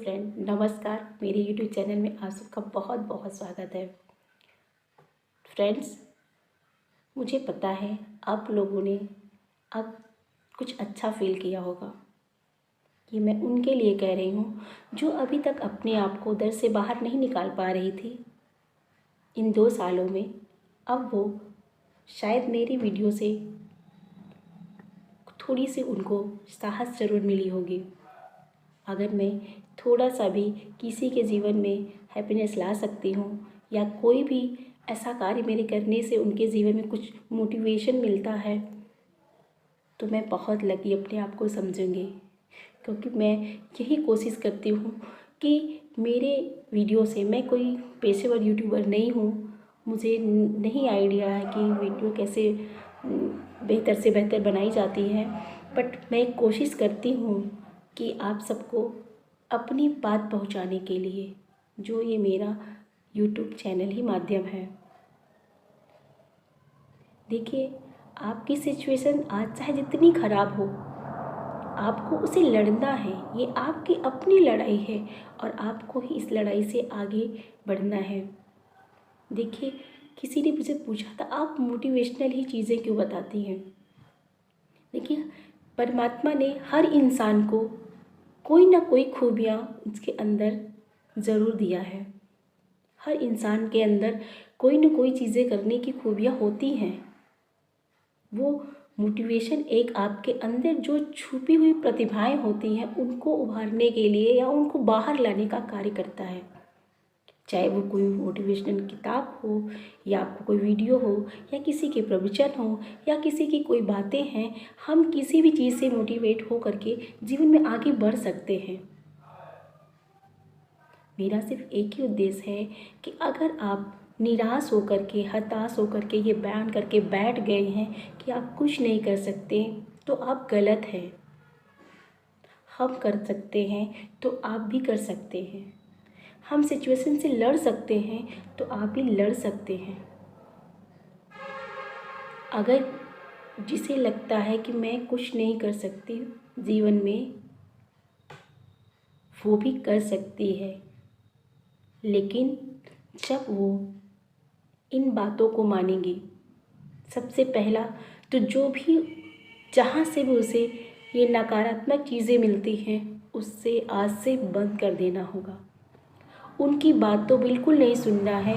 Friend, नमस्कार। मेरे YouTube channel में आप सबका बहुत बहुत स्वागत है। फ्रेंड्स, मुझे पता है आप लोगों ने अब कुछ अच्छा फील किया होगा। ये मैं उनके लिए कह रही हूँ जो अभी तक अपने आप को डर से बाहर नहीं निकाल पा रही थी। इन 2 सालों में अब वो शायद मेरी वीडियो से थोड़ी सी उनको साहस ज़रूर मिली होगी। अगर मैं थोड़ा सा भी किसी के जीवन में हैप्पीनेस ला सकती हूँ या कोई भी ऐसा कार्य मेरे करने से उनके जीवन में कुछ मोटिवेशन मिलता है तो मैं बहुत लकी अपने आप को समझूंगी, क्योंकि मैं यही कोशिश करती हूँ कि मेरे वीडियो से, मैं कोई पेशेवर यूट्यूबर नहीं हूँ, मुझे नहीं आइडिया है कि वीडियो कैसे बेहतर से बेहतर बनाई जाती है, बट मैं कोशिश करती हूँ कि आप सबको अपनी बात पहुंचाने के लिए जो ये मेरा यूट्यूब चैनल ही माध्यम है। देखिए, आपकी सिचुएशन आज चाहे जितनी ख़राब हो, आपको उसे लड़ना है। ये आपकी अपनी लड़ाई है और आपको ही इस लड़ाई से आगे बढ़ना है। देखिए, किसी ने मुझे पूछा था, आप मोटिवेशनल ही चीज़ें क्यों बताती हैं? देखिए, परमात्मा ने हर इंसान को कोई ना कोई खूबियाँ उसके अंदर ज़रूर दिया है। हर इंसान के अंदर कोई ना कोई चीज़ें करने की खूबियाँ होती हैं। वो मोटिवेशन एक आपके अंदर जो छुपी हुई प्रतिभाएं होती हैं उनको उभारने के लिए या उनको बाहर लाने का कार्य करता है। चाहे वो कोई मोटिवेशनल किताब हो या आपको कोई वीडियो हो या किसी के प्रवचन हो या किसी की कोई बातें हैं, हम किसी भी चीज़ से मोटिवेट हो करके जीवन में आगे बढ़ सकते हैं। मेरा सिर्फ एक ही उद्देश्य है कि अगर आप निराश होकर के, हताश होकर के ये बयान करके बैठ गए हैं कि आप कुछ नहीं कर सकते, तो आप गलत हैं। हम कर सकते हैं तो आप भी कर सकते हैं। हम सिचुएशन से लड़ सकते हैं तो आप भी लड़ सकते हैं। अगर जिसे लगता है कि मैं कुछ नहीं कर सकती जीवन में, वो भी कर सकती है, लेकिन जब वो इन बातों को मानेंगी, सबसे पहला तो जो भी जहाँ से भी उसे ये नकारात्मक चीज़ें मिलती हैं उससे आज से बंद कर देना होगा। उनकी बात तो बिल्कुल नहीं सुनना है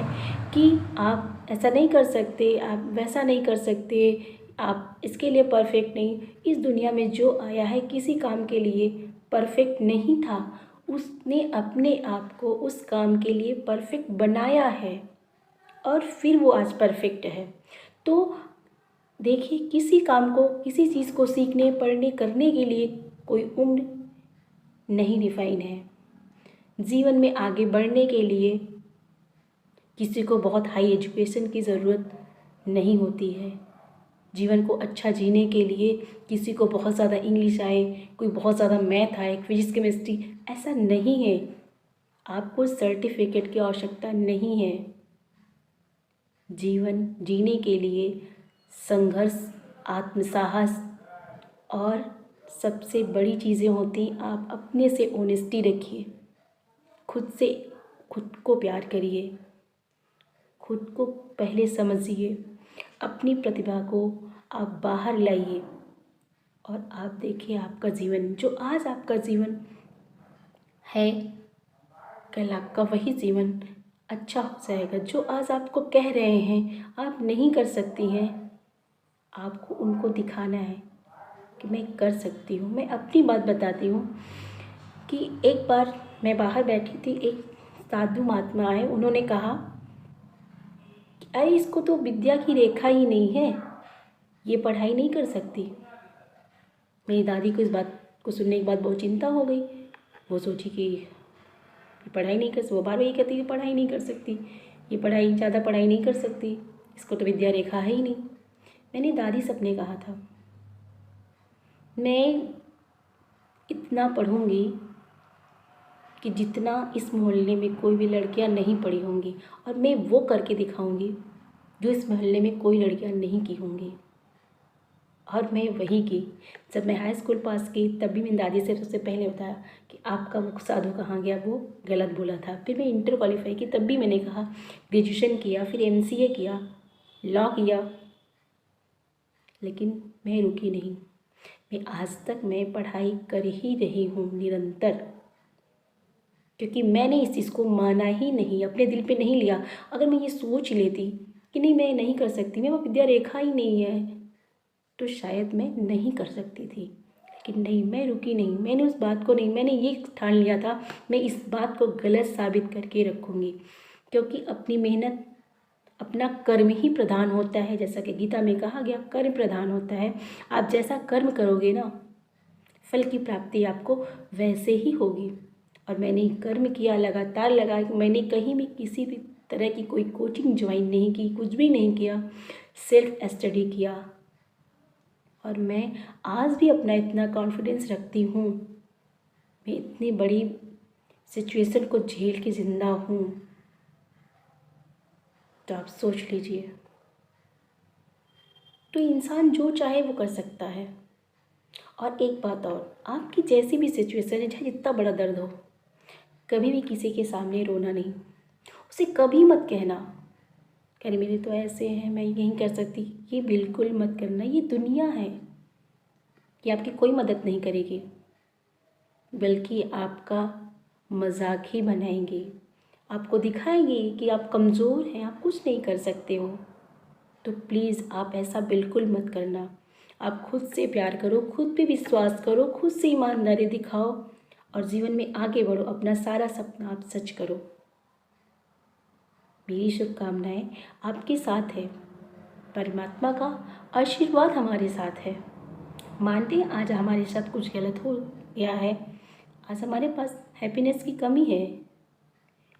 कि आप ऐसा नहीं कर सकते, आप वैसा नहीं कर सकते, आप इसके लिए परफेक्ट नहीं। इस दुनिया में जो आया है किसी काम के लिए परफेक्ट नहीं था, उसने अपने आप को उस काम के लिए परफेक्ट बनाया है और फिर वो आज परफेक्ट है। तो देखिए, किसी काम को, किसी चीज़ को सीखने, पढ़ने, करने के लिए कोई उम्र नहीं डिफाइन है। जीवन में आगे बढ़ने के लिए किसी को बहुत हाई एजुकेशन की ज़रूरत नहीं होती है। जीवन को अच्छा जीने के लिए किसी को बहुत ज़्यादा इंग्लिश आए, कोई बहुत ज़्यादा मैथ आए, फिजिक्स, केमिस्ट्री, ऐसा नहीं है। आपको सर्टिफिकेट की आवश्यकता नहीं है। जीवन जीने के लिए संघर्ष, आत्मसाहस और सबसे बड़ी चीज़ें होती, आप अपने से ऑनेस्टी रखिए, खुद को प्यार करिए, खुद को पहले समझिए, अपनी प्रतिभा को आप बाहर लाइए और आप देखिए आपका जीवन, जो आज आपका जीवन है, कल आपका वही जीवन अच्छा हो जाएगा। जो आज आपको कह रहे हैं आप नहीं कर सकती हैं, आपको उनको दिखाना है कि मैं कर सकती हूँ। मैं अपनी बात बताती हूँ कि एक बार मैं बाहर बैठी थी, एक साधु महात्मा आए, उन्होंने कहा कि अरे इसको तो विद्या की रेखा ही नहीं है, ये पढ़ाई नहीं कर सकती। मेरी दादी को इस बात को सुनने के बाद बहुत चिंता हो गई। वो सोची कि पढ़ाई नहीं कर सकती, वो बार बार ये कहती है पढ़ाई नहीं कर सकती, ये ज़्यादा पढ़ाई नहीं कर सकती, इसको तो विद्या रेखा है ही नहीं। मैंने दादी से अपने कहा था, मैं इतना पढ़ूंगी कि जितना इस मोहल्ले में कोई भी लड़कियां नहीं पढ़ी होंगी, और मैं वो करके दिखाऊंगी जो इस मोहल्ले में कोई लड़कियां नहीं की होंगी। और मैं वही की। जब मैं हाई स्कूल पास की तब भी मैंने दादी से सबसे पहले बताया कि आपका वो साधु कहाँ गया, वो गलत बोला था। फिर मैं इंटर क्वालिफाई की तब भी मैंने कहा, ग्रेजुएशन किया, फिर MCA किया, लॉ किया, लेकिन मैं रुकी नहीं। मैं आज तक मैं पढ़ाई कर ही रही हूँ निरंतर, क्योंकि मैंने इस चीज़ को माना ही नहीं, अपने दिल पे नहीं लिया। अगर मैं ये सोच लेती कि नहीं मैं नहीं कर सकती, मैं वो विद्या रेखा ही नहीं है, तो शायद मैं नहीं कर सकती थी। लेकिन नहीं, मैं रुकी नहीं, मैंने उस बात को नहीं, मैंने ये ठान लिया था मैं इस बात को गलत साबित करके रखूँगी। क्योंकि अपनी मेहनत, अपना कर्म ही प्रधान होता है। जैसा कि गीता में कहा गया, कर्म प्रधान होता है। आप जैसा कर्म करोगे ना, फल की प्राप्ति आपको वैसे ही होगी। और मैंने कर्म किया, लगातार लगा, मैंने कहीं भी किसी भी तरह की कोई कोचिंग ज्वाइन नहीं की, कुछ भी नहीं किया, सेल्फ स्टडी किया। और मैं आज भी अपना इतना कॉन्फिडेंस रखती हूँ, मैं इतनी बड़ी सिचुएशन को झेल के ज़िंदा हूँ, तो आप सोच लीजिए। तो इंसान जो चाहे वो कर सकता है। और एक बात और, आपकी जैसी भी सिचुएशन है, चाहे जितना बड़ा दर्द हो, कभी भी किसी के सामने रोना नहीं। उसे कभी मत कहना कि अरे मेरे तो ऐसे हैं, मैं नहीं कर सकती। ये बिल्कुल मत करना। ये दुनिया है, ये आपकी कोई मदद नहीं करेगी, बल्कि आपका मजाक ही बनाएंगे, आपको दिखाएंगे कि आप कमज़ोर हैं, आप कुछ नहीं कर सकते हो। तो प्लीज़ आप ऐसा बिल्कुल मत करना। आप खुद से प्यार करो, खुद पे विश्वास करो, खुद से ईमानदारी दिखाओ और जीवन में आगे बढ़ो। अपना सारा सपना आप सच करो। मेरी शुभकामनाएं आपके साथ है। परमात्मा का आशीर्वाद हमारे साथ है। मानते हैं आज हमारे साथ कुछ गलत हो गया है, आज हमारे पास हैप्पीनेस की कमी है,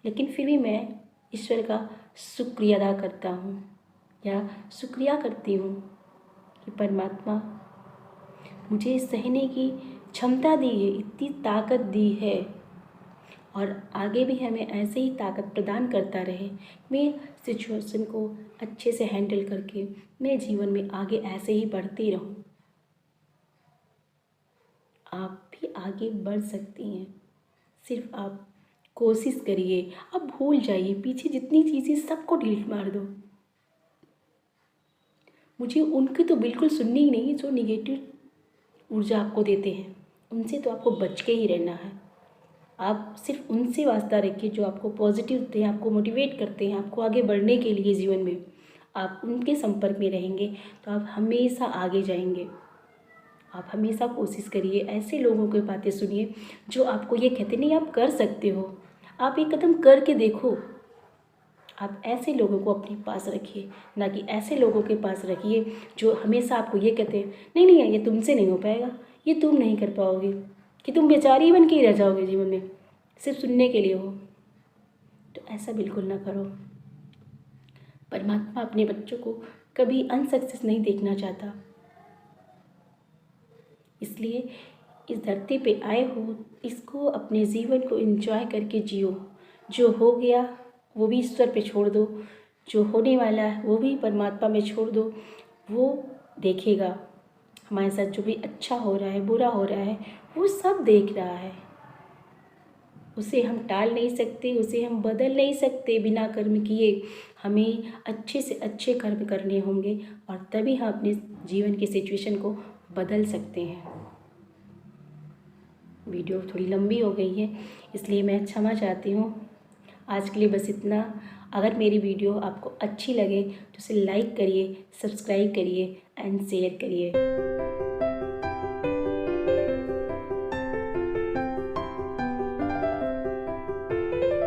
लेकिन फिर भी मैं ईश्वर का शुक्रिया अदा करता हूँ या शुक्रिया करती हूँ कि परमात्मा मुझे सहने की क्षमता दी है, इतनी ताकत दी है, और आगे भी हमें ऐसे ही ताकत प्रदान करता रहे। मैं सिचुएशन को अच्छे से हैंडल करके मैं जीवन में आगे ऐसे ही बढ़ती रहूं। आप भी आगे बढ़ सकती हैं, सिर्फ आप कोशिश करिए। आप भूल जाइए पीछे जितनी चीज़ें, सबको डिलीट मार दो। मुझे उनकी तो बिल्कुल सुननी ही नहीं जो निगेटिव ऊर्जा आपको देते हैं, उनसे तो आपको बच के ही रहना है। आप सिर्फ उनसे वास्ता रखिए जो आपको पॉजिटिव देते हैं, आपको मोटिवेट करते हैं, आपको आगे बढ़ने के लिए जीवन में। आप उनके संपर्क में रहेंगे तो आप हमेशा आगे जाएंगे। आप हमेशा कोशिश करिए, ऐसे लोगों की बातें सुनिए जो आपको ये कहते नहीं आप कर सकते हो, आप एक कदम करके देखो। आप ऐसे लोगों को अपने पास रखिए, ना कि ऐसे लोगों के पास रखिए जो हमेशा आपको ये कहते हैं नहीं नहीं ये तुमसे नहीं हो पाएगा, ये तुम नहीं कर पाओगे, कि तुम बेचारी बन के ही रह जाओगे जीवन में, सिर्फ सुनने के लिए हो। तो ऐसा बिल्कुल ना करो। परमात्मा अपने बच्चों को कभी अनसक्सेस नहीं देखना चाहता, इसलिए इस धरती पे आए हो, इसको अपने जीवन को एंजॉय करके जियो। जो हो गया वो भी ईश्वर पे छोड़ दो, जो होने वाला है वो भी परमात्मा में छोड़ दो। वो देखेगा हमारे साथ जो भी अच्छा हो रहा है, बुरा हो रहा है, वो सब देख रहा है। उसे हम टाल नहीं सकते, उसे हम बदल नहीं सकते बिना कर्म किए। हमें अच्छे से अच्छे कर्म करने होंगे और तभी हम अपने जीवन की सिचुएशन को बदल सकते हैं। वीडियो थोड़ी लंबी हो गई है, इसलिए मैं क्षमा चाहती हूँ। आज के लिए बस इतना। अगर मेरी वीडियो आपको अच्छी लगे तो उसे लाइक करिए, सब्सक्राइब करिए एंड शेयर करिए।